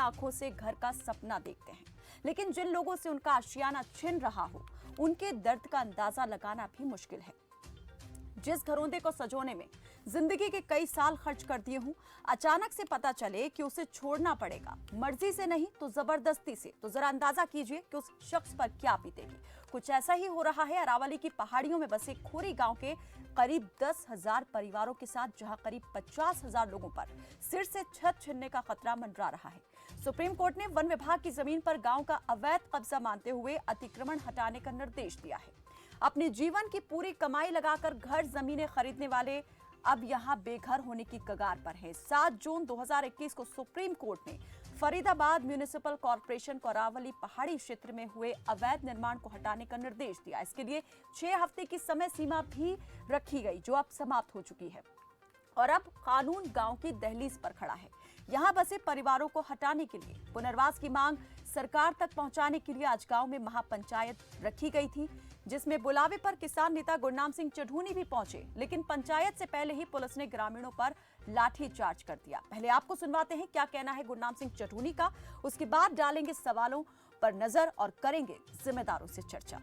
आंखों से घर का सपना देखते हैं, लेकिन जिन लोगों से उनका आशियाना छिन रहा हो, उनके दर्द का अंदाजा लगाना भी मुश्किल है। जिस घरौंदे को सजोने में जिंदगी के कई साल खर्च कर दिए हूं, अचानक से पता चले कि उसे छोड़ना पड़ेगा, मर्जी से नहीं तो जबरदस्ती से, तो जरा अंदाजा कीजिए कि उस शख्स पर क्या बीतेगी। कुछ ऐसा ही हो रहा है अरावली की पहाड़ियों में बसे खोरी गांव के करीब 10,000 परिवारों के साथ, जहां करीब 50,000 लोगों पर सिर से छत छिनने का खतरा मंडरा रहा है। सुप्रीम कोर्ट ने वन विभाग की जमीन पर गांव का अवैध कब्जा मानते हुए अतिक्रमण हटाने का निर्देश दिया है। अपने जीवन की पूरी कमाई लगाकर घर जमीनें खरीदने वाले अब यहां बेघर होने की कगार पर हैं। 7 जून 2021 को सुप्रीम कोर्ट ने फरीदाबाद म्युनिसिपल कॉर्पोरेशन को अरावली पहाड़ी क्षेत्र में हुए अवैध निर्माण को हटाने का निर्देश दिया। इसके लिए 6 हफ्ते की समय सीमा भी रखी गई, जो अब समाप्त हो चुकी है और अब कानून गांव की दहलीज पर खड़ा है। यहां बसे परिवारों को हटाने के लिए पुनर्वास की मांग सरकार तक पहुंचाने के लिए आज गांव में महापंचायत रखी गई थी, जिसमें बुलावे पर किसान नेता गुरनाम सिंह चढ़ूनी भी पहुंचे, लेकिन पंचायत से पहले ही पुलिस ने ग्रामीणों पर लाठीचार्ज कर दिया। पहले आपको सुनवाते हैं क्या कहना है गुरनाम सिंह चढ़ूनी का, उसके बाद डालेंगे सवालों पर नजर और करेंगे जिम्मेदारों से चर्चा।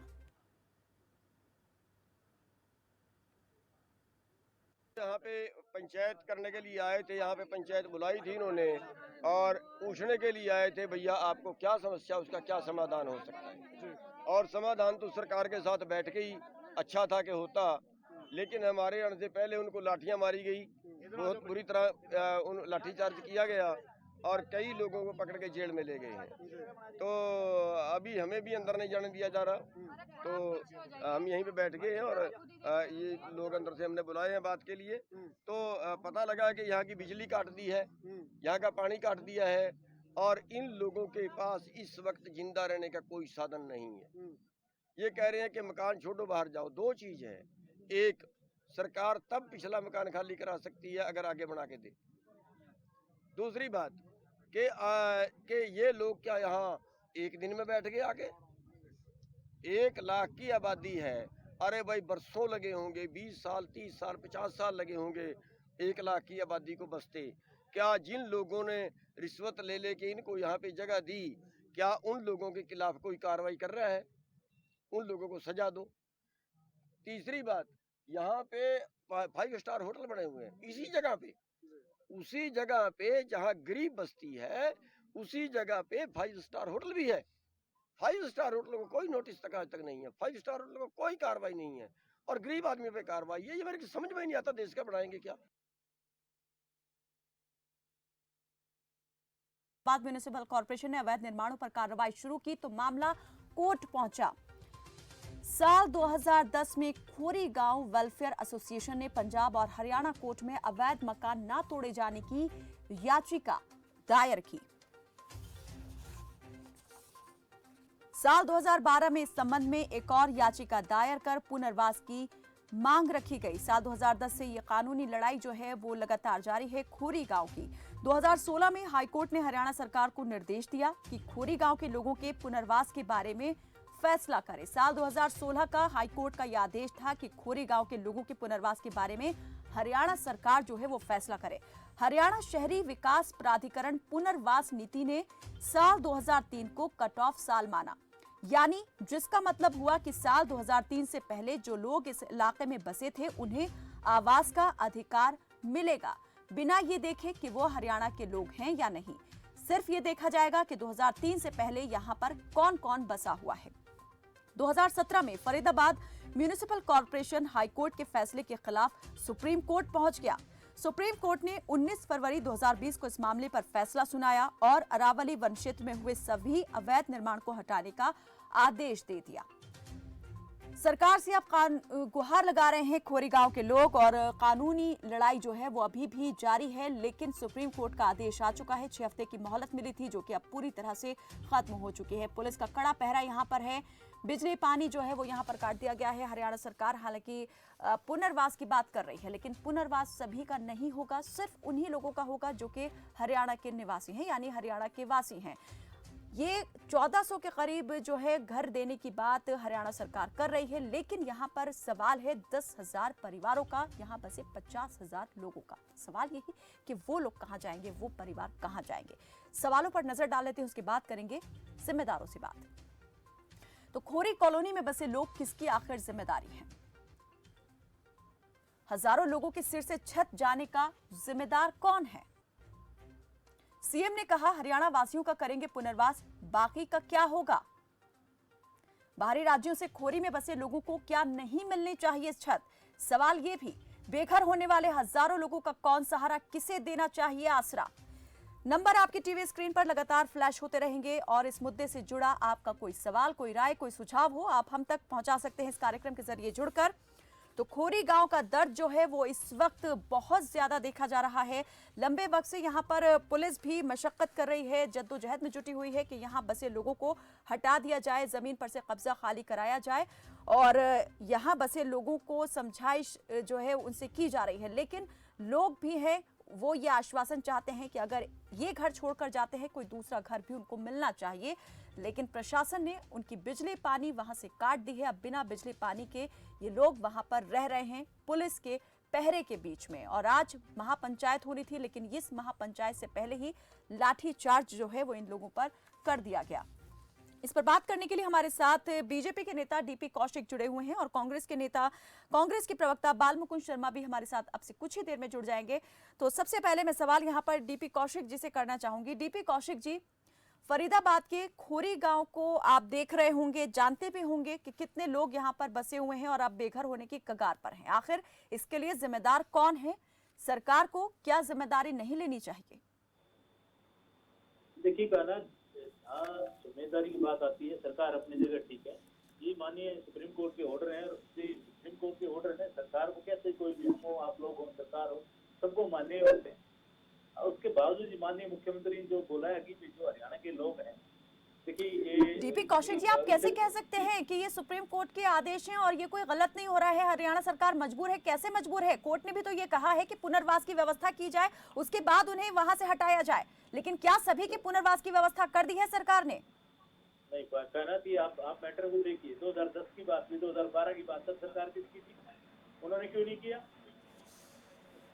यहाँ पे पंचायत करने के लिए आए थे, यहाँ पे पंचायत बुलाई थी इन्होंने और पूछने के लिए आए थे भैया आपको क्या समस्या, उसका क्या समाधान हो सकता है। और समाधान तो सरकार के साथ बैठ के ही अच्छा था कि होता, लेकिन हमारे आने से पहले उनको लाठियां मारी गई, बहुत बुरी तरह उन लाठीचार्ज किया गया और कई लोगों को पकड़ के जेल में ले गए हैं। तो अभी हमें भी अंदर नहीं जाने दिया जा रहा, तो हम यहीं पे बैठ गए हैं और ये लोग अंदर से हमने बुलाए हैं बात के लिए। तो पता लगा कि यहाँ की बिजली काट दी है, यहाँ का पानी काट दिया है और इन लोगों के पास इस वक्त जिंदा रहने का कोई साधन नहीं है। ये कह रहे हैं कि मकान छोड़ो बाहर जाओ। दो चीज है, एक सरकार तब पिछला मकान खाली करा सकती है अगर आगे बना के दे। दूसरी बात कि ये लोग क्या यहाँ एक दिन में बैठ गए आके, 1 लाख की आबादी है। अरे भाई बरसों लगे होंगे, 20 साल 30 साल 50 साल लगे होंगे 1 लाख की आबादी को बसते। क्या जिन लोगों ने रिश्वत ले लेके इनको यहाँ पे जगह दी, क्या उन लोगों के खिलाफ कोई कार्रवाई कर रहा है? उन लोगों को सजा दो। तीसरी बात, यहाँ पे 5 स्टार होटल बने हुए हैं इसी जगह पे, उसी जगह पे जहाँ गरीब बस्ती है उसी जगह पे 5 स्टार होटल भी है। 5 स्टार होटलों को कोई नोटिस तक आज तक नहीं है, 5 स्टार होटलों को कोई कार्रवाई नहीं है और गरीब आदमी पे कार्रवाई है। ये मेरे समझ में नहीं आता, देश का बढ़ाएंगे क्या? बाद म्युनिसिपल कॉर्पोरेशन ने अवैध निर्माणों पर कार्रवाई शुरू की तो मामला कोर्ट पहुंचा। साल 2010 में खोरी गांव वेलफेयर एसोसिएशन ने पंजाब और हरियाणा कोर्ट में अवैध मकान न तोड़े जाने की याचिका दायर की। साल 2012 में इस संबंध में एक और याचिका दायर कर पुनर्वास की मांग रखी गई। साल 2010 से ये कानूनी लड़ाई जो है वो लगातार जारी है खोरी गांव की। 2016 में हाईकोर्ट ने हरियाणा सरकार को निर्देश दिया कि खोरी गांव के लोगों के पुनर्वास के बारे में फैसला करे। साल 2016 का हाईकोर्ट का यह आदेश था कि खोरी गांव के लोगों के पुनर्वास के बारे में हरियाणा सरकार जो है वो फैसला करे। हरियाणा शहरी विकास प्राधिकरण पुनर्वास नीति ने साल 2003 को कट ऑफ साल माना, यानी जिसका मतलब हुआ कि साल 2003 से पहले जो लोग इस इलाके में बसे थे उन्हें आवास का अधिकार मिलेगा, बिना ये देखे कि वो हरियाणा के लोग हैं या नहीं। सिर्फ ये देखा जाएगा कि 2003 से पहले यहां पर कौन कौन बसा हुआ है। 2017 में फरीदाबाद म्युनिसिपल कॉर्पोरेशन हाईकोर्ट के फैसले के खिलाफ सुप्रीम कोर्ट पहुंच गया। सुप्रीम कोर्ट ने 19 फरवरी 2020 को इस मामले पर फैसला सुनाया और अरावली वन क्षेत्र में हुए सभी अवैध निर्माण को हटाने का आदेश दे दिया। सरकार से अब गुहार लगा रहे हैं खोरी गांव के लोग और कानूनी लड़ाई जो है वो अभी भी जारी है, लेकिन सुप्रीम कोर्ट का आदेश आ चुका है। 6 हफ्ते की मोहलत मिली थी जो कि अब पूरी तरह से खत्म हो चुकी है। पुलिस का कड़ा पहरा यहां पर है, बिजली पानी जो है वो यहां पर काट दिया गया है। हरियाणा सरकार हालांकि पुनर्वास की बात कर रही है, लेकिन पुनर्वास सभी का नहीं होगा, सिर्फ उन्हीं लोगों का होगा जो कि हरियाणा के निवासी हैं, यानी हरियाणा के वासी हैं। ये 1400 के करीब जो है घर देने की बात हरियाणा सरकार कर रही है, लेकिन यहाँ पर सवाल है 10,000 परिवारों का, यहाँ बसे 50,000 लोगों का। सवाल यही कि वो लोग कहाँ जाएंगे, वो परिवार कहाँ जाएंगे। सवालों पर नजर डाल लेते हैं, उसके बाद करेंगे जिम्मेदारों से बात। तो खोरी कॉलोनी में बसे लोग किसकी आखिर जिम्मेदारी है? हजारों लोगों के सिर से छत जाने का जिम्मेदार कौन है? सीएम ने कहा हरियाणा वासियों का करेंगे पुनर्वास, बाकी का क्या होगा? बाहरी राज्यों से खोरी में बसे लोगों को क्या नहीं मिलनी चाहिए छत? सवाल ये भी, बेघर होने वाले हजारों लोगों का कौन सहारा, किसे देना चाहिए आसरा? नंबर आपकी टीवी स्क्रीन पर लगातार फ्लैश होते रहेंगे और इस मुद्दे से जुड़ा आपका कोई सवाल, कोई राय, कोई सुझाव हो, आप हम तक पहुंचा सकते हैं इस कार्यक्रम के जरिए जुड़कर। तो खोरी गांव का दर्द जो है वो इस वक्त बहुत ज्यादा देखा जा रहा है। लंबे वक्त से यहां पर पुलिस भी मशक्कत कर रही है, जद्दोजहद में जुटी हुई है कि यहां बसे लोगों को हटा दिया जाए, जमीन पर से कब्जा खाली कराया जाए और यहां बसे लोगों को समझाइश जो है उनसे की जा रही है। लेकिन लोग भी हैं, वो ये आश्वासन चाहते हैं कि अगर ये घर छोड़कर जाते हैं कोई दूसरा घर भी उनको मिलना चाहिए, लेकिन प्रशासन ने उनकी बिजली पानी वहां से काट दी है। अब बिना बिजली पानी के ये लोग वहां पर रह रहे हैं पुलिस के पहरे के बीच में। और आज महापंचायत होनी थी, लेकिन इस महापंचायत से पहले ही लाठी चार्ज जो है वो इन लोगों पर कर दिया गया। इस पर बात करने के लिए हमारे साथ बीजेपी के नेता डीपी कौशिक जुड़े हुए हैं और कांग्रेस के प्रवक्ता बालमुकुंद शर्मा भी हमारे साथ अब से कुछ ही देर में जुड़ जाएंगे। तो सबसे पहले मैं सवाल यहां पर डीपी कौशिक जी से करना चाहूंगी। डीपी कौशिक जी, फरीदाबाद के खोरी गांव को आप देख रहे होंगे, जानते भी होंगे कि कितने लोग यहां पर बसे हुए हैं और अब बेघर होने की कगार पर हैं। आखिर इसके लिए जिम्मेदार कौन है? सरकार को क्या जिम्मेदारी नहीं लेनी चाहिए? देखिए कहना जिम्मेदारी की बात आती है, सरकार अपनी जगह ठीक है। ये मानिए सुप्रीम कोर्ट के ऑर्डर है और सुप्रीम कोर्ट के ऑर्डर है, सरकार को कैसे कोई भी हो, आप लोग हो, सरकार हो, सबको मान्य होते हैं। उसके बावजूद माननीय मुख्यमंत्री ने जो बोला है कि जो हरियाणा के लोग हैं, देखिए डीपी कौशिक जी, आप कैसे कह सकते हैं कि ये सुप्रीम कोर्ट के आदेश हैं और ये कोई गलत नहीं हो रहा है? हरियाणा सरकार मजबूर है। कैसे मजबूर है? कोर्ट ने भी तो ये कहा है कि पुनर्वास की व्यवस्था की जाए, उसके बाद उन्हें वहां से हटाया जाए, लेकिन क्या सभी के पुनर्वास की व्यवस्था कर दी है सरकार ने? नहीं, कहना थी आप मैटर को देखिए, 2010 की बात थी, 2012 की बात, तब सरकार किसकी थी, उन्होंने क्यों नहीं किया?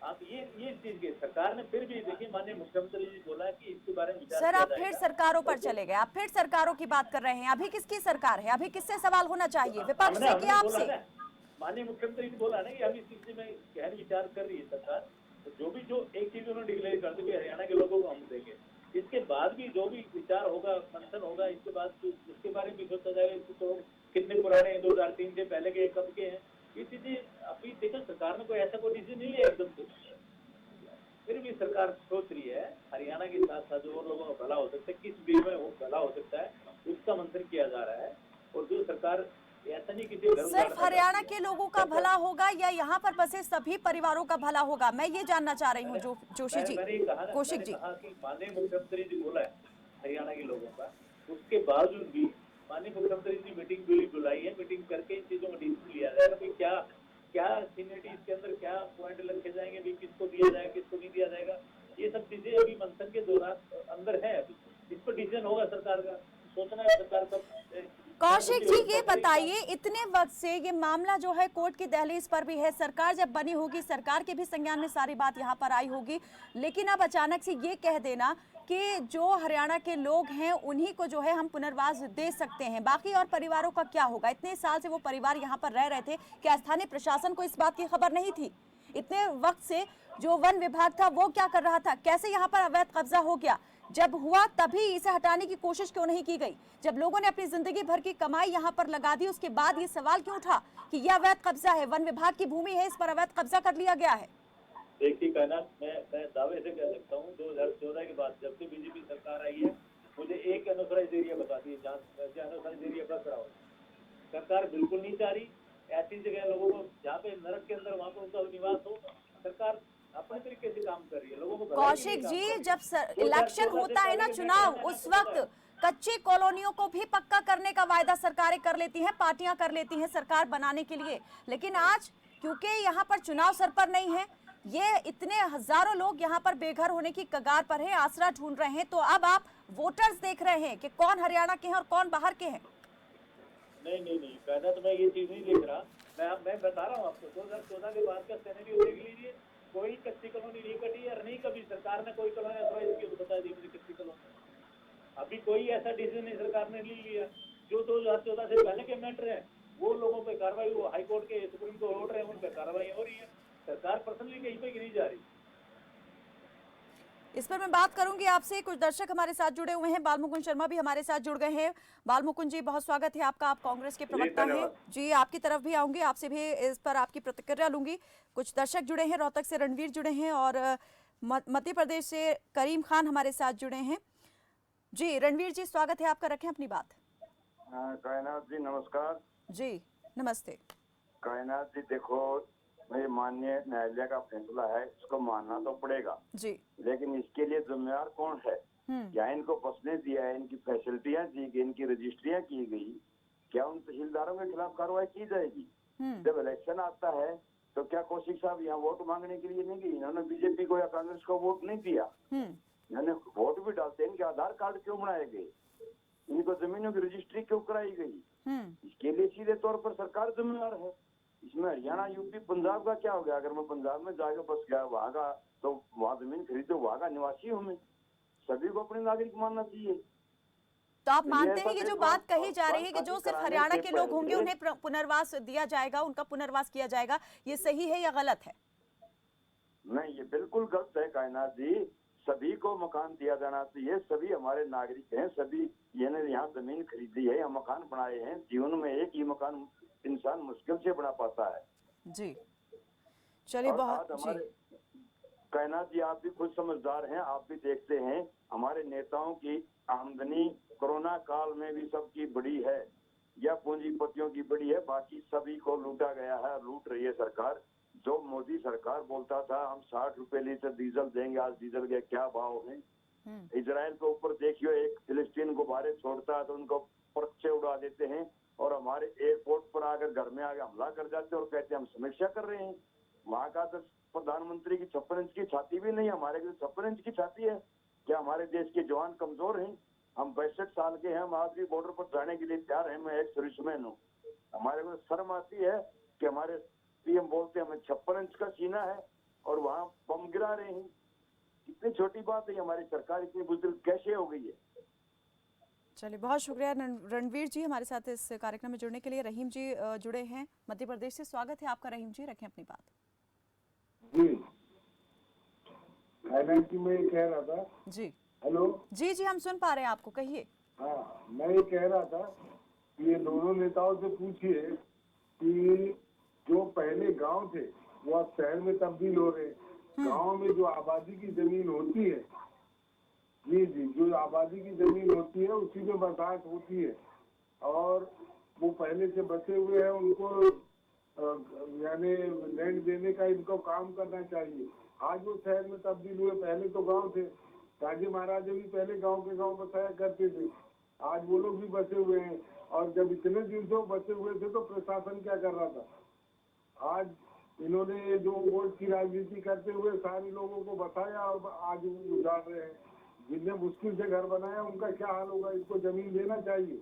आप ये चीज के सरकार ने फिर भी देखिए माननीय मुख्यमंत्री जी बोला कि इसके बारे में विचार सर, किया आप जाएगा। फिर सरकारों पर चले गए, आप फिर सरकारों की बात कर रहे हैं। अभी किसकी सरकार है? अभी किससे सवाल होना चाहिए, विपक्ष से कि आपसे? माननीय मुख्यमंत्री ने बोला ना कि अभी इस चीज में गहन विचार कर रही है सरकार। तो जो एक चीज उन्होंने डिक्लेयर कर दी कि हरियाणा के लोगों को हम देंगे, इसके बाद भी जो भी विचार होगा, मंथन होगा, इसके बाद इसके बारे में सोचा जाएगा। तो कितने पुराने हैं, 2003 से पहले के कब के हैं, ये चीजें अभी देखो सरकार ने कोई ऐसा कोई डिसीजन नहीं लिया एकदम से। फिर भी सरकार सोच रही है हरियाणा के साथ साथ जो और लोगों का भला हो सकता है, किस वे में वो भला हो सकता है, उसका मंथन किया जा रहा है। और जो सरकार ऐसा नहीं किसी सिर्फ हरियाणा के लोगों का भला होगा या यहाँ पर बसे सभी परिवारों का भला होगा, मैं ये जानना चाह रही हूँ जोशी जी, कौशिक जी। माननीय मुख्यमंत्री जी बोला है हरियाणा के लोगों का, उसके बावजूद भी माननीय मुख्यमंत्री जी मीटिंग बुलाई है, मीटिंग करके इन चीजों में डिसीजन लिया जाएगा। क्या सीनियरिटी इसके अंदर क्या पॉइंट रखे जाएंगे, भी किसको दिया जाएगा, किसको नहीं दिया जाएगा, ये सब चीजें अभी मंथन के दौरान अंदर है। इस पर डिसीजन होगा सरकार का, सोचना है सरकार का। कौशिक जी, ये बताइए, इतने वक्त से ये मामला जो है कोर्ट की दहलीज पर भी है, सरकार जब बनी होगी, सरकार के भी संज्ञान में सारी बात यहाँ पर आई होगी, लेकिन अब अचानक से ये कह देना कि जो हरियाणा के लोग हैं उन्हीं को जो है हम पुनर्वास दे सकते हैं, बाकी और परिवारों का क्या होगा? इतने साल से वो परिवार यहाँ पर रह रहे थे, क्या स्थानीय प्रशासन को इस बात की खबर नहीं थी? इतने वक्त से जो वन विभाग था वो क्या कर रहा था? कैसे यहाँ पर अवैध कब्जा हो गया? जब हुआ तभी इसे हटाने की कोशिश क्यों नहीं की गई? जब लोगों ने अपनी जिंदगी भर की कमाई यहाँ पर लगा दी, उसके बाद ये सवाल क्यों उठा कि यह अवैध कब्जा है, वन विभाग की भूमि है, इस पर अवैध कब्जा कर लिया गया है? देखिए कहना, मैं दावे से कह सकता हूँ 2014 के बाद जब से बीजेपी सरकार आई है, मुझे एक अनऑथराइज्ड एरिया बताती है जहाँ अनऑथराइज्ड एरिया बस रहा हो। सरकार बिल्कुल नहीं चाह रही ऐसी जगह लोगों को जहाँ पे नरक के अंदर वहाँ पर उनका निवास हो। सरकार अपने तरीके से काम कर रही है, लोगों को। कौशिक जी, जब इलेक्शन होता है ना, चुनाव, उस वक्त कच्ची कॉलोनियों को भी पक्का करने का वायदा सरकारें कर लेती हैं, पार्टियां कर लेती हैं सरकार बनाने के लिए, लेकिन आज क्योंकि यहाँ पर चुनाव सर पर नहीं है, ये इतने हजारों लोग यहाँ पर बेघर होने की कगार पर हैं, आसरा ढूंढ रहे हैं, तो अब आप वोटर्स देख रहे हैं कि कौन हरियाणा के हैं और कौन बाहर के हैं। नहीं, पहले तो मैं ये चीज नहीं देख रहा। मैं बता रहा हूँ आपको, 2014 के बाद का सिनेरियो देख लीजिए। कोई कच्ची कॉलोनी नहीं कटी और नहीं कभी सरकार ने कोई कॉलोनी अथॉराइज की, तो बता दी मुझे कच्ची कॉलोनी। अभी कोई ऐसा डिसीजन नहीं सरकार ने ले लिया। जो 2014 से पहले के मैटर है वो लोगों पे कार्रवाई, वो हाई कोर्ट के सुप्रीम कोर्ट ऑर्डर है उन पर कार्रवाई हो रही है। सरकार पर्सनली कहीं पे नहीं जा रही। इस पर मैं बात करूंगी आपसे। कुछ दर्शक हमारे साथ जुड़े हुए हैं, बालमुकुंद शर्मा भी हमारे साथ जुड़ गए हैं। बालमुकुंद जी, बहुत स्वागत है आपका, आप कांग्रेस के प्रवक्ता हैं जी। आपकी तरफ भी आऊंगी, आपसे भी इस पर आपकी प्रतिक्रिया लूंगी। कुछ दर्शक जुड़े हैं, रोहतक से रणवीर जुड़े हैं और मध्य प्रदेश से करीम खान हमारे साथ जुड़े हैं जी। रणवीर जी, स्वागत है आपका, रखें अपनी बात। कायनात जी नमस्कार। जी नमस्ते। कायनात जी देखो, ये माननीय न्यायालय का फैसला है, इसको मानना तो पड़ेगा जी, लेकिन इसके लिए जिम्मेदार कौन है? क्या इनको बसने दिया है, इनकी फैसिलिटियां दी गई, इनकी रजिस्ट्रियां की गई, क्या उन तहसीलदारों के खिलाफ कार्रवाई की जाएगी? जब इलेक्शन आता है तो क्या कौशिक साहब यहाँ वोट मांगने के लिए नहीं गई? इन्होंने बीजेपी को या कांग्रेस को वोट नहीं दिया। इन्होंने वोट भी डालते हैं, इनके आधार कार्ड क्यों बनाए गए, इनको जमीनों की रजिस्ट्री क्यों कराई गई? इसके लिए सीधे तौर पर सरकार जिम्मेदार है। इसमें हरियाणा, यूपी, पंजाब का क्या हो गया? अगर मैं पंजाब में जाकर बस गया वहाँ का, तो वहाँ जमीन खरीदो, वहाँ का निवासी हूँ मैं। सभी को अपने नागरिक मानना चाहिए। तो आप मानते हैं ये जो बात कही जा रही है कि जो सिर्फ हरियाणा के लोग होंगे उन्हें पुनर्वास दिया जाएगा, उनका पुनर्वास किया जाएगा, ये सही है या गलत है? नहीं, ये बिल्कुल गलत है कायनात जी। सभी को मकान दिया जाना चाहिए, सभी हमारे नागरिक हैं, सभी यहाँ जमीन खरीदी है, यहाँ मकान बनाए हैं। जीवन में एक ही मकान इंसान मुश्किल से बना पाता है जी। चलिए, बहुत हमारे कायनात जी, आप भी खुद समझदार हैं, आप भी देखते हैं हमारे नेताओं की आमदनी कोरोना काल में भी सबकी बड़ी है या पूंजीपतियों की बड़ी है, बाकी सभी को लूटा गया है, लूट रही है सरकार। जो मोदी सरकार बोलता था हम 60 रुपए लीटर डीजल देंगे, आज डीजल के क्या भाव हैं? इजराइल के ऊपर देखियो, एक फिलिस्तीन गुब्बारे छोड़ता है तो उनको पर्चे उड़ा देते हैं और हमारे एयरपोर्ट पर आकर घर में आकर हमला कर जाते हैं और कहते हैं हम समीक्षा कर रहे हैं। वहाँ का तो प्रधानमंत्री की 56 इंच की छाती भी नहीं, हमारे 56 इंच की छाती है। क्या हमारे देश के जवान कमजोर हैं? हम 62 साल के हैं, हम आज भी बॉर्डर पर जाने के लिए तैयार हैं। मैं एक सर्विसमैन हूँ। हमारे को शर्म आती है कि हमारे पीएम बोलते हैं हमें 56 इंच का सीना है और वहाँ बम गिरा रहे हैं। कितनी छोटी बात है, हमारी सरकार इतनी बुजुर्ग कैसे हो गई है? चलिए, बहुत शुक्रिया रणवीर जी हमारे साथ इस कार्यक्रम में जुड़ने के लिए। रहीम जी जुड़े हैं मध्य प्रदेश से, स्वागत है आपका रहीम जी, रखें अपनी बात। जी की मैं ये कह रहा था जी। हेलो जी जी, हम सुन पा रहे हैं आपको, कहिए। हाँ, मैं ये कह रहा था कि ये दोनों नेताओं से पूछिए कि जो पहले गांव थे वो अब शहर में तब्दील हो रहे हैं। गांव में जो आबादी की जमीन होती है, जी जी, जो आबादी की जमीन होती है उसी में बरसात होती है और वो पहले से बचे हुए हैं, उनको यानी लैंड देने का इनको काम करना चाहिए। आज वो शहर में तब्दील हुए, पहले तो गांव थे। राजे महाराजे भी पहले गांव के गांव बसाया करते थे, आज वो लोग भी बसे हुए हैं। और जब इतने दिन से वो बचे हुए थे तो प्रशासन क्या कर रहा था? आज इन्होंने जो वोट की राजनीति करते हुए सारे लोगों को बसाया और आज उजाड़ रहे हैं। जिनने मुश्किल से घर बनाया उनका क्या हाल होगा? इनको जमीन देना चाहिए।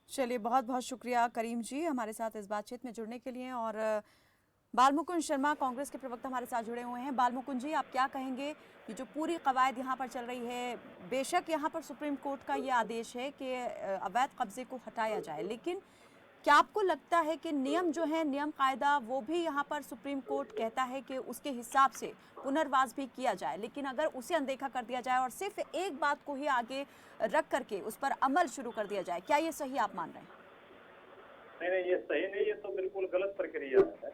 चलिए, बहुत बहुत शुक्रिया करीम जी हमारे साथ इस बातचीत में जुड़ने के लिए। और बालमुकुंद शर्मा कांग्रेस के प्रवक्ता हमारे साथ जुड़े हुए हैं। बालमुकुंद जी, आप क्या कहेंगे? ये जो पूरी कवायद यहाँ पर चल रही है, बेशक यहाँ पर सुप्रीम कोर्ट का ये आदेश है कि अवैध कब्जे को हटाया जाए, लेकिन क्या आपको लगता है कि नियम जो है, नियम कायदा, वो भी यहाँ पर सुप्रीम कोर्ट कहता है कि उसके हिसाब से पुनर्वास भी किया जाए, लेकिन अगर उसे अनदेखा कर दिया जाए और सिर्फ एक बात को ही आगे रख करके उस पर अमल शुरू कर दिया जाए, क्या ये सही आप मान रहे हैं? नहीं, ये सही नहीं, ये तो बिल्कुल गलत प्रक्रिया है।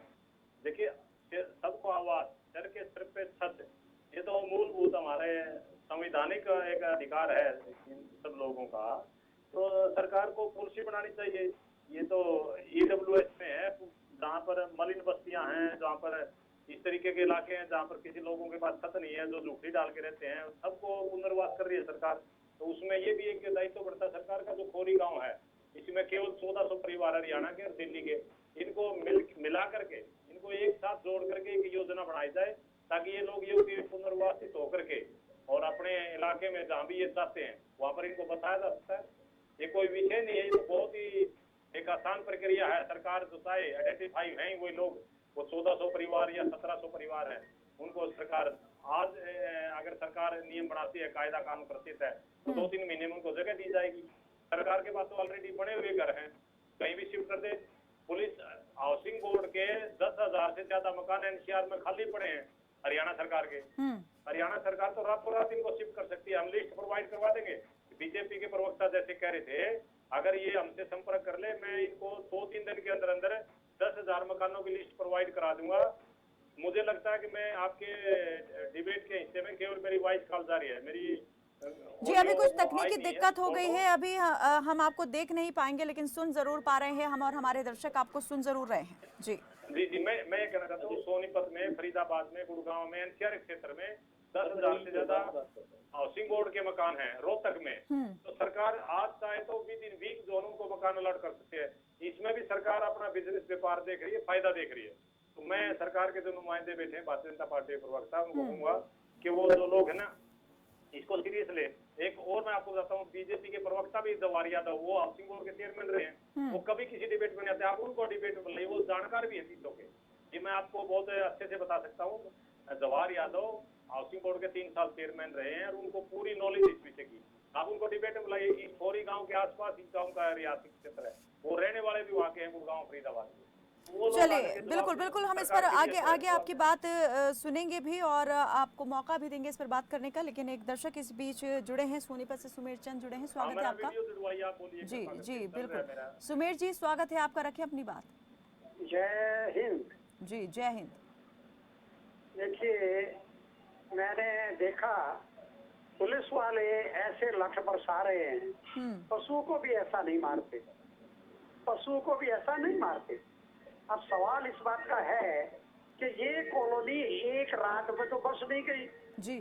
देखिए, सबको आवाज, सर के सिर पे छत, ये तो मूलभूत हमारे संवैधानिक एक अधिकार है सब लोगों का। तो सरकार को पॉलिसी बनानी चाहिए। ये तो EWS में है, जहाँ पर मलिन बस्तियां हैं, जहाँ पर इस तरीके के इलाके हैं जहाँ पर किसी लोगों के पास छत नहीं है, जो झुग्गी डाल के रहते हैं, सबको पुनर्वास कर रही है सरकार। तो उसमें ये भी एक दायित्व बढ़ता है सरकार का। जो खोरी गाँव है, इसमें केवल 1400 परिवार हरियाणा के और दिल्ली के, इनको मिला करके इनको एक साथ जोड़ करके एक योजना बनाई जाए, ताकि ये लोग ये पुनर्वासित होकर के और अपने इलाके में जहाँ भी ये चाहते हैं वहाँ पर इनको बताया जा सकता है। ये कोई विषय नहीं है, ये तो बहुत ही एक आसान प्रक्रिया है। सरकार जो चाहे आइडेंटिफाई हैं वही लोग, वो 1400 परिवार या 1700 परिवार है, उनको सरकार आज अगर सरकार नियम बनाती है, कायदा कानून प्रस्तावित है, तो 2-3 महीने में उनको जगह दी जाएगी। सरकार के पास तो ऑलरेडी बने हुए घर हैं, कहीं भी शिफ्ट कर दे। पुलिस हाउसिंग बोर्ड के 10,000 से ज्यादा मकान एनसीआर में खाली पड़े हैं हरियाणा सरकार के। हरियाणा सरकार तो रातों रात इनको शिफ्ट कर सकती है, हम लिस्ट प्रोवाइड करवा देंगे। बीजेपी के प्रवक्ता जैसे कह रहे थे, अगर ये हमसे संपर्क कर ले, मैं इनको 2-3 दिन के अंदर अंदर 10,000 मकानों की लिस्ट प्रोवाइड करा दूंगा। मुझे लगता है कि मैं आपके डिबेट के हिस्से में, केवल मेरी वॉइस कॉल जारी है, मेरी जी अभी कुछ तकनीकी दिक्कत हो गई है, अभी हम आपको देख नहीं पाएंगे, लेकिन सुन जरूर पा रहे हैं हम, और हमारे दर्शक आपको सुन जरूर रहे हैं। जी जी मैं ये कहना चाहता हूँ, सोनीपत में, फरीदाबाद में, गुड़गांव में, एनसीआर क्षेत्र में 10,000 से ज्यादा हाउसिंग बोर्ड के मकान हैं। रोहतक में तो सरकार आज चाहे तो विद इन वीक जो उनको मकान अलॉट कर सकती है। इसमें भी सरकार अपना बिजनेस व्यापार देख रही है, फायदा देख रही है। तो मैं सरकार के जो नुमाइंदे बैठे हैं, भारतीय जनता पार्टी के प्रवक्ता, उनको कहूंगा कि वो जो लोग है ना, इसको सीरियस ले। एक और मैं आपको बताता हूँ, बीजेपी के प्रवक्ता भी जवाहर यादव, वो हाउसिंग बोर्ड के चेयरमैन रहे हैं, वो कभी किसी डिबेट में नहीं आते, आप उनको डिबेट में ले, वो जानकार भी है चीजों के। ये मैं आपको बहुत अच्छे से बता सकता हूँ। जवाहर यादव हाउसिंग बोर्ड के 3 साल चेयरमैन रहे हैं और उनको पूरी नॉलेज इस विषय की। आप उनको डिबेट में बुलाइए। इस खोरी गाँव के आसपास इस गाँव का रियासती क्षेत्र है, वो रहने वाले भी वहाँ के हैं, गुड़गांव फरीदाबाद के। चलिए बिल्कुल बिल्कुल, हम इस पर आगे आपकी बात सुनेंगे भी और आपको मौका भी देंगे इस पर बात करने का, लेकिन एक दर्शक इस बीच जुड़े हैं, सोनीपत से सुमेर चंद जुड़े हैं, स्वागत है आपका। जी जी बिल्कुल, सुमेर जी स्वागत है आपका, रखें अपनी बात। जय हिंद। जी जय हिंद। देखिए, मैंने देखा पुलिस वाले ऐसे लठ बरसा रहे हैं, पशुओं को भी ऐसा नहीं मारते, पशुओं को भी ऐसा नहीं मारते। अब सवाल इस बात का है कि ये कॉलोनी एक रात में तो बस नहीं गई जी,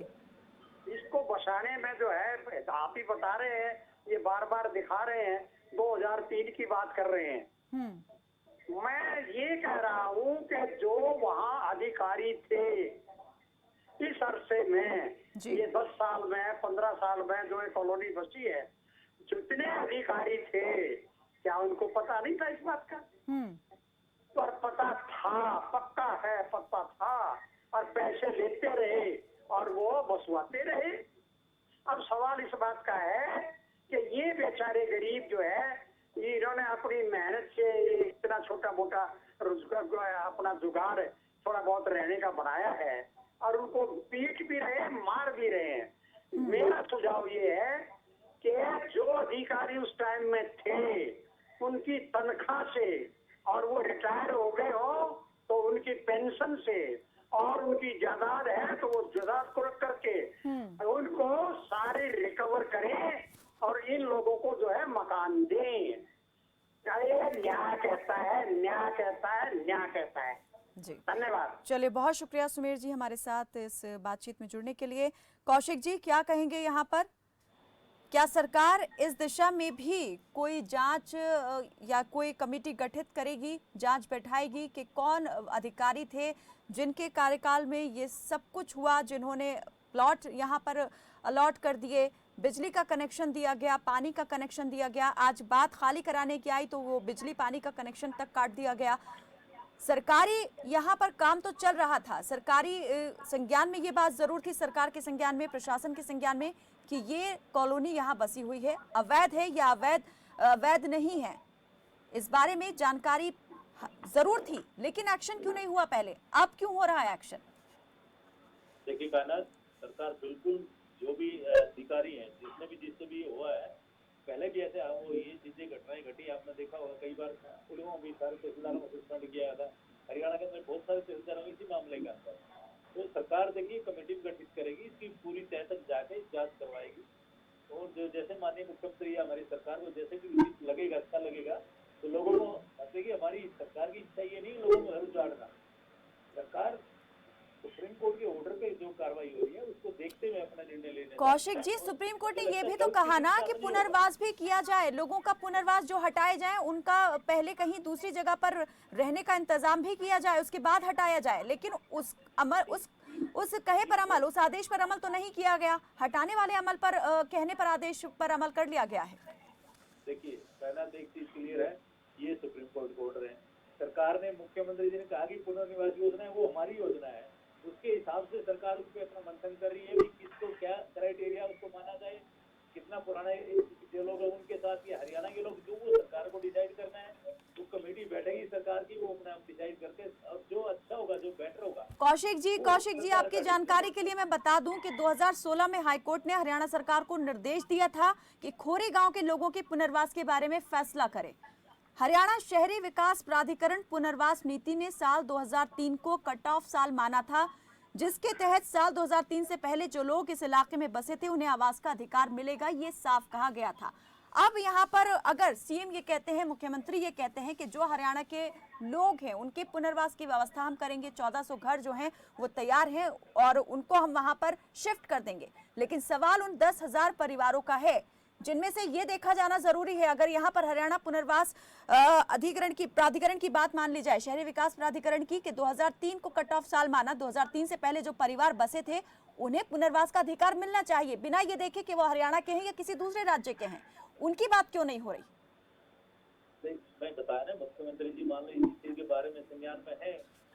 इसको बसाने में जो है, आप ही बता रहे हैं, ये बार बार दिखा रहे हैं, 2003 की बात कर रहे हैं। मैं ये कह रहा हूँ कि जो वहाँ अधिकारी थे इस अरसे में, ये 10 साल में, 15 साल में जो ये कॉलोनी बसी है, जितने अधिकारी थे, क्या उनको पता नहीं था इस बात का? पर पता था, पक्का है, पता था, और पैसे लेते रहे और वो बसवाते रहे। अब सवाल इस बात का है कि ये बेचारे गरीब जो है, इन्होंने अपनी मेहनत से इतना छोटा मोटा रोजगार, अपना जुगाड़ थोड़ा बहुत रहने का बनाया है, और उनको पीट भी रहे, मार भी रहे हैं। मेरा सुझाव ये है कि जो अधिकारी उस टाइम में थे, उनकी तनख्वाह से, और वो रिटायर हो गए हो तो उनकी पेंशन से, और उनकी जायदाद है तो वो जायदाद को रख करके उनको सारे रिकवर करें और इन लोगों को जो है मकान दें। न्याय कहता है, न्याय कहता है, न्याय कहता है। जी धन्यवाद। चलिए बहुत शुक्रिया सुमेर जी हमारे साथ इस बातचीत में जुड़ने के लिए। कौशिक जी क्या कहेंगे यहाँ पर, क्या सरकार इस दिशा में भी कोई जांच या कोई कमेटी गठित करेगी, जांच बैठाएगी कि कौन अधिकारी थे जिनके कार्यकाल में ये सब कुछ हुआ, जिन्होंने प्लॉट यहाँ पर अलॉट कर दिए, बिजली का कनेक्शन दिया गया, पानी का कनेक्शन दिया गया, आज बात खाली कराने की आई तो वो बिजली पानी का कनेक्शन तक काट दिया गया। सरकारी यहाँ पर काम तो चल रहा था, सरकारी संज्ञान में ये बात जरूर थी, सरकार के संज्ञान में, प्रशासन के संज्ञान में, कि ये कॉलोनी यहाँ बसी हुई है, अवैध है या अवैध नहीं है, इस बारे में जानकारी जरूर थी, लेकिन एक्शन क्यों नहीं हुआ पहले, अब क्यों हो रहा है एक्शन? देखिए कायनात, सरकार बिल्कुल जो भी अधिकारी हैं, जिससे भी हुआ है, पहले भी ऐसे वो ये चीजें घटनाएं घटी, आपने देखा होगा कई बार पुलियों भी सारे तहसीलदारों को सस्पेंड किया था हरियाणा के अंदर, बहुत सारे तहसीलदारों इसी मामले के अंदर। तो सरकार देखिए कमेटी गठित करेगी, इसकी पूरी तह तक जाके जांच करवाएगी, और जो जैसे माननीय मुख्यमंत्री या हमारी सरकार को जैसे भी उचित लगेगा, अच्छा लगेगा, तो लोगों को देखिए, हमारी सरकार की इच्छा ये नहीं लोगों को घर उजाड़ना। सरकार सुप्रीम सुप्रीम कोर्ट के ऑर्डर पे जो कार्रवाई हो रही है उसको देखते हुए अपना निर्णय लेने। कौशिक जी, सुप्रीम कोर्ट ने ये भी तो कहा ना कि पुनर्वास भी किया जाए, लोगों का पुनर्वास जो हटाए जाए उनका पहले कहीं दूसरी जगह पर रहने का इंतजाम भी किया जाए, उसके बाद हटाया जाए, लेकिन उस कहे पर अमल, उस आदेश पर अमल तो नहीं किया गया। हटाने वाले अमल पर कहने पर आदेश पर अमल कर लिया गया है। देखिए, पहला तो एक चीज क्लियर है, ये सुप्रीम कोर्ट का ऑर्डर है। सरकार ने, मुख्यमंत्री जी ने कहा कि पुनर्निवास योजना है वो हमारी योजना है, उसके हिसाब से सरकार उस पर अपना मंथन कर रही है कि किसको क्या क्राइटेरिया उसको माना जाए, कितना पुराना जो लोग हैं उनके साथ, ये हरियाणा के लोग, जो वो सरकार को डिसाइड करना है, वो कमेटी बैठेगी सरकार की, वो अपना डिसाइड करके, और जो अच्छा होगा, जो बेटर होगा। कौशिक जी, आपकी जानकारी के लिए मैं बता दूं कि 2016 में हाईकोर्ट ने हरियाणा सरकार को निर्देश दिया था कि खोरी गांव के लोगों के पुनर्वास के बारे में फैसला करे। हरियाणा शहरी विकास प्राधिकरण पुनर्वास नीति ने साल 2003 को कट ऑफ साल माना था, जिसके तहत साल 2003 से पहले जो लोग इस इलाके में बसे थे उन्हें आवास का अधिकार मिलेगा, ये साफ कहा गया था। अब यहाँ पर अगर सीएम ये कहते हैं, मुख्यमंत्री ये कहते हैं कि जो हरियाणा के लोग हैं उनके पुनर्वास की व्यवस्था हम करेंगे, 1400 घर जो हैं वो तैयार हैं और उनको हम वहां पर शिफ्ट कर देंगे, लेकिन सवाल उन 10,000 परिवारों का है जिनमें से ये देखा जाना जरूरी है, अगर यहाँ पर हरियाणा पुनर्वास प्राधिकरण की बात मान ली जाए, शहरी विकास प्राधिकरण की, कि 2003 को कट ऑफ साल माना, 2003 से पहले जो परिवार बसे थे उन्हें पुनर्वास का अधिकार मिलना चाहिए, बिना ये देखे कि वो हरियाणा के हैं या किसी दूसरे राज्य के हैं। उनकी बात क्यों नहीं हो रही? मैं बताया ना, मुख्यमंत्री जी मान लो इस चीज के बारे में संज्ञान में है,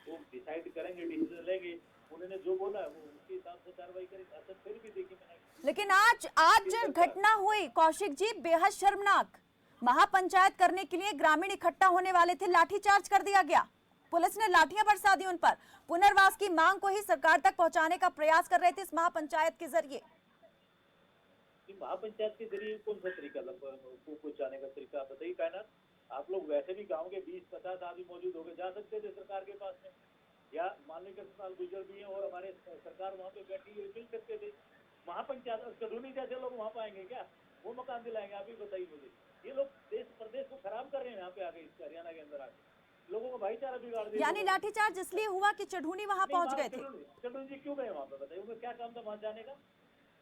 वो डिसाइड करेंगे, डिसीजन लेंगे, उन्होंने जो बोला है वो उसके हिसाब से कार्रवाई करेंगे। अच्छा, फिर भी देखिए, लेकिन आज जो घटना हुई कौशिक जी, बेहद शर्मनाक। महापंचायत करने के लिए ग्रामीण इकट्ठा होने वाले थे, लाठीचार्ज कर दिया गया, पुलिस ने लाठियां बरसा दी उन पर। पुनर्वास की मांग को ही सरकार तक पहुंचाने का प्रयास कर रहे थे इस महापंचायत के जरिए। महापंचायत के जरिए कौन सा तरीका पहुंचाने का तरीका बताइए। कहना आप लोग वैसे भी गाँव के 20-50 आदमी मौजूद होकर जा सकते थे सरकार के पास में, या मान लीजिए साल गुजर भी है और हमारे सरकार वहाँ पे बैठी हुई मिल सकते थे। महापंचायत चढ़ूनी जैसे लोग वहाँ पाएंगे क्या, वो मकान दिलाएंगे? आप ही बताइए मुझे। ये लोग देश प्रदेश को खराब कर रहे हैं, यहाँ पे आगे हरियाणा के अंदर आके लोगों का भाईचारा बिगाड़ दिया। यानी लाठीचार्ज इसलिए हुआ कि चढ़ूनी वहाँ पहुँच गए थे। चढ़ूनी जी क्यों गए वहाँ पे, बताइए? उनका क्या काम था वहाँ जाने का?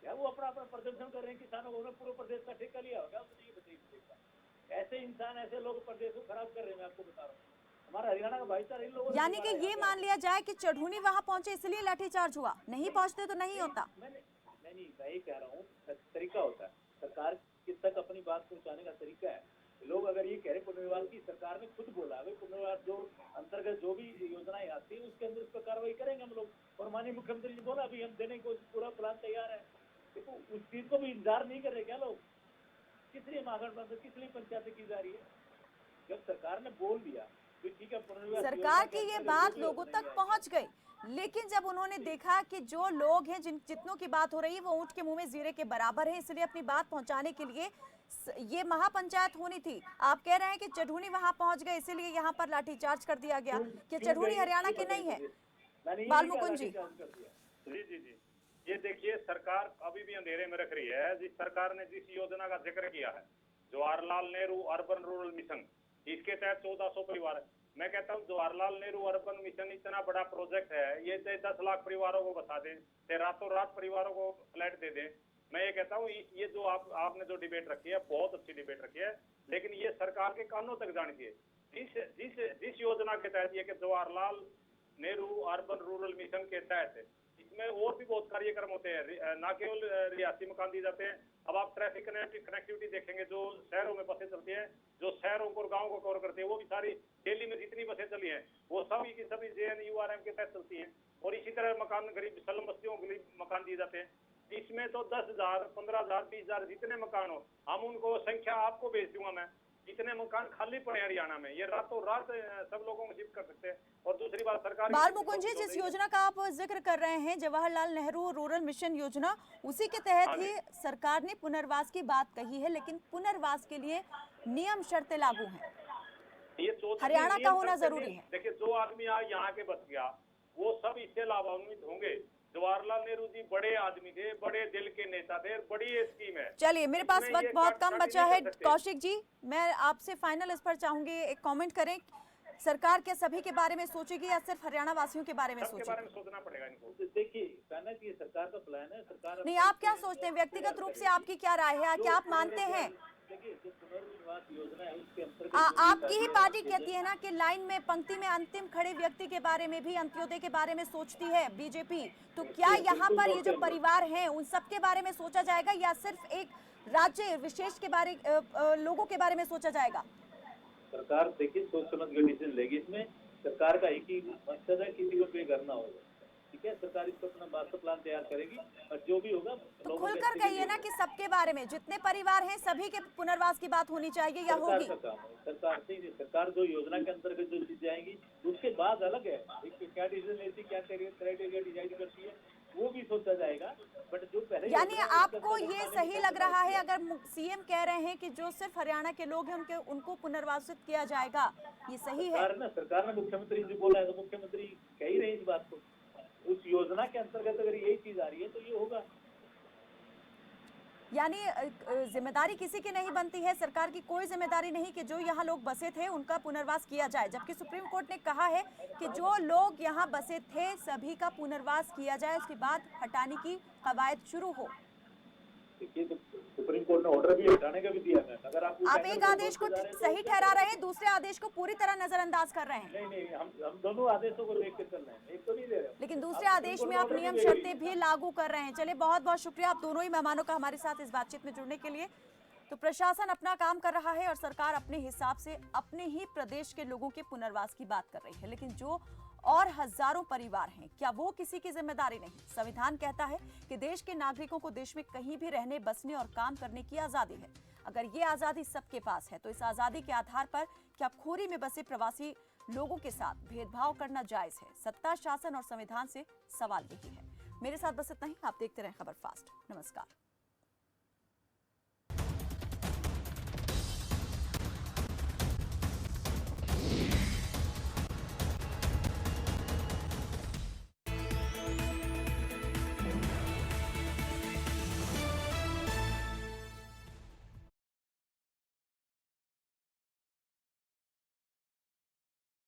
क्या वो अपना प्रदर्शन कर रहे हैं? किसानों को पूरे प्रदेश का ठेका लिया होगा? बताइए। ऐसे इंसान, ऐसे लोग प्रदेश को खराब कर रहे हैं, मैं आपको बता रहा हूँ। हमारा हरियाणा का भाईचारा इन लोगों, यानी कि ये मान लिया जाए कि चढ़ूनी वहाँ पहुंचे इसलिए लाठीचार्ज हुआ, नहीं पहुंचते तो नहीं होता। मैं यही कह रहा हूँ, तरीका होता है सरकार किस तक अपनी बात पहुँचाने का तरीका है। लोग अगर ये कह रहे पुनर्वास की, सरकार ने खुद बोला है पुनर्वास जो अंतर्गत जो भी योजनाएं आती है उसके अंदर उस पर कार्रवाई करेंगे हम लोग, और माननीय मुख्यमंत्री जी बोला अभी हम देने को पूरा प्लान तैयार है। देखो, उस चीज को भी इंतजार नहीं कर रहे क्या लोग? किस लिए महागठबंधन, किस लिए पंचायत की जा रही है? जब सरकार ने बोल दिया तो ठीक है, पुनर्वास सरकार की ये बात लोगों तक पहुंच गई, लेकिन जब उन्होंने देखा कि जो लोग हैं जितनों की बात हो रही है वो ऊंट के मुंह में जीरे के बराबर है, इसलिए अपनी बात पहुंचाने के लिए ये महापंचायत होनी थी। आप कह रहे हैं कि चढ़ूनी वहां पहुंच गए इसीलिए यहाँ पर लाठीचार्ज कर दिया गया, कि चढ़ूनी हरियाणा की नहीं है। बालमुकुंद जी, जी, ये देखिए, सरकार अभी भी अंधेरे में रख रही है। जिस सरकार ने जिस योजना का जिक्र किया है, Jawaharlal Nehru urban rural mission, इसके तहत 1400 परिवार है। मैं कहता हूँ जवाहरलाल नेहरू अर्बन मिशन इतना बड़ा प्रोजेक्ट है, ये 10 लाख परिवारों को बता दे, रातों रात परिवारों को फ्लैट दे दे। मैं ये कहता हूँ ये जो आपने जो डिबेट रखी है, बहुत अच्छी डिबेट रखी है, लेकिन ये सरकार के कानों तक जानी चाहिए। जिस योजना के तहत ये कि Jawaharlal Nehru urban rural mission के तहत इसमें और भी बहुत कार्यक्रम होते हैं, ना केवल रियासी मकान दिए जाते हैं। अब आप ट्रैफिक कनेक्टिविटी देखेंगे, जो शहरों में बसें चलती हैं, जो शहरों को और गाँव को कवर करती है, वो भी सारी दिल्ली में जितनी बसें चली हैं वो सभी की सभी JNURM के तहत चलती हैं। और इसी तरह मकान गरीब स्लम बस्तियों के लिए मकान दिए जाते हैं। इसमें तो 10,000, 15,000, 20,000 जितने मकान हो, हम उनको संख्या आपको भेज दूंगा मैं, इतने मकान खाली पड़े हरियाणा में, ये रातों रात सब लोगों को शिफ्ट कर सकते हैं। और दूसरी बात, सरकार बालमुकुंद जी, जिस योजना का आप जिक्र कर रहे हैं, जवाहरलाल नेहरू रूरल मिशन योजना, उसी के तहत ही सरकार ने पुनर्वास की बात कही है, लेकिन पुनर्वास के लिए नियम शर्तें लागू हैं, ये हरियाणा का होना जरूरी है। देखिए, जो आदमी यहाँ के बच गया वो सब इससे लाभान्वित होंगे। जवाहरलाल नेहरू जी बड़े आदमी थे, बड़े दिल के नेता थे, बड़ी ये स्कीम है। चलिए, मेरे पास वक्त बहुत कम बचा है। कौशिक जी, मैं आपसे फाइनल इस पर चाहूंगी एक कमेंट करें। सरकार क्या सभी के बारे में सोचेगी या सिर्फ हरियाणा वासियों के बारे में सबके बारे में सोचेगी? सोचना पड़ेगा इनको। देखिए कहना कि ये सरकार का प्लान है, सरकार नहीं, आप क्या सोचते हैं? व्यक्तिगत रूप से आपकी क्या राय है? क्या आप मानते हैं? देखिए जो पुनर्वास योजना है उसके अंतर्गत आपकी ही पार्टी कहती है ना कि लाइन में पंक्ति में अंतिम खड़े व्यक्ति के बारे में भी, अंत्योदय के बारे में सोचती है बीजेपी। तो क्या यहाँ पर ये जो परिवार हैं उन सब के बारे में सोचा जाएगा या सिर्फ एक राज्य विशेष के बारे लोगों के बारे में सोचा जाएगा? सरकार देखिए सोच समझ के डिसीजन लेगी। इसमें सरकार का एक ही मकसद है, किसी को पे करना होगा। ठीक है, सरकार इसको अपना मास्टर प्लान तैयार करेगी और जो भी होगा तो खुलकर कहिए ना कि सबके बारे में, जितने परिवार हैं सभी के पुनर्वास की बात होनी चाहिए या होगी? सरकार का काम है, सरकार से सरकार जो योजना के अंतर्गत जो चीजें आएंगी उसके बाद अलग है क्या डिसीजन लेती है, क्या क्राइटेरिया डिजाइन करती है वो भी सोचा जाएगा। बट जो पहले यानी आपको ये सही लग रहा है अगर सीएम कह रहे हैं कि जो सिर्फ हरियाणा के लोग हैं उनको पुनर्वासित किया जाएगा, ये सही है? सरकार ने मुख्यमंत्री जी बोला है तो मुख्यमंत्री कह ही रहे हैं इस बात को। उस योजना के अंतर्गत अगर यही चीज आ रही है तो ये होगा। यानी जिम्मेदारी किसी की नहीं बनती है, सरकार की कोई जिम्मेदारी नहीं कि जो यहाँ लोग बसे थे उनका पुनर्वास किया जाए, जबकि सुप्रीम कोर्ट ने कहा है कि जो लोग यहाँ बसे थे सभी का पुनर्वास किया जाए, उसके बाद हटाने की कवायद शुरू हो। देखिए तो सुप्रीम कोर्ट ने ऑर्डर भी हटाने का भी दिया है। अगर आप एक आदेश को सही ठहरा रहे हैं, दूसरे आदेश को पूरी तरह नजरअंदाज कर रहे हैं। नहीं हम दोनों आदेशों को देख के चल रहे हैं, एक तो नहीं ले रहे। लेकिन दूसरे आदेश में आप नियम शर्तें भी लागू कर रहे हैं। चलिए, बहुत बहुत शुक्रिया आप दोनों ही मेहमानों का हमारे साथ इस बातचीत में जुड़ने के लिए। तो प्रशासन अपना काम कर रहा है और सरकार अपने हिसाब से अपने ही प्रदेश के लोगों के पुनर्वास की बात कर रही है, लेकिन जो और हजारों परिवार हैं क्या वो किसी की जिम्मेदारी नहीं? संविधान कहता है कि देश के नागरिकों को देश में कहीं भी रहने, बसने और काम करने की आजादी है। अगर ये आजादी सबके पास है तो इस आजादी के आधार पर क्या खोरी में बसे प्रवासी लोगों के साथ भेदभाव करना जायज है? सत्ता, शासन और संविधान से सवाल यही है। मेरे साथ बस इतना ही। आप देखते रहें खबर फास्ट। नमस्कार।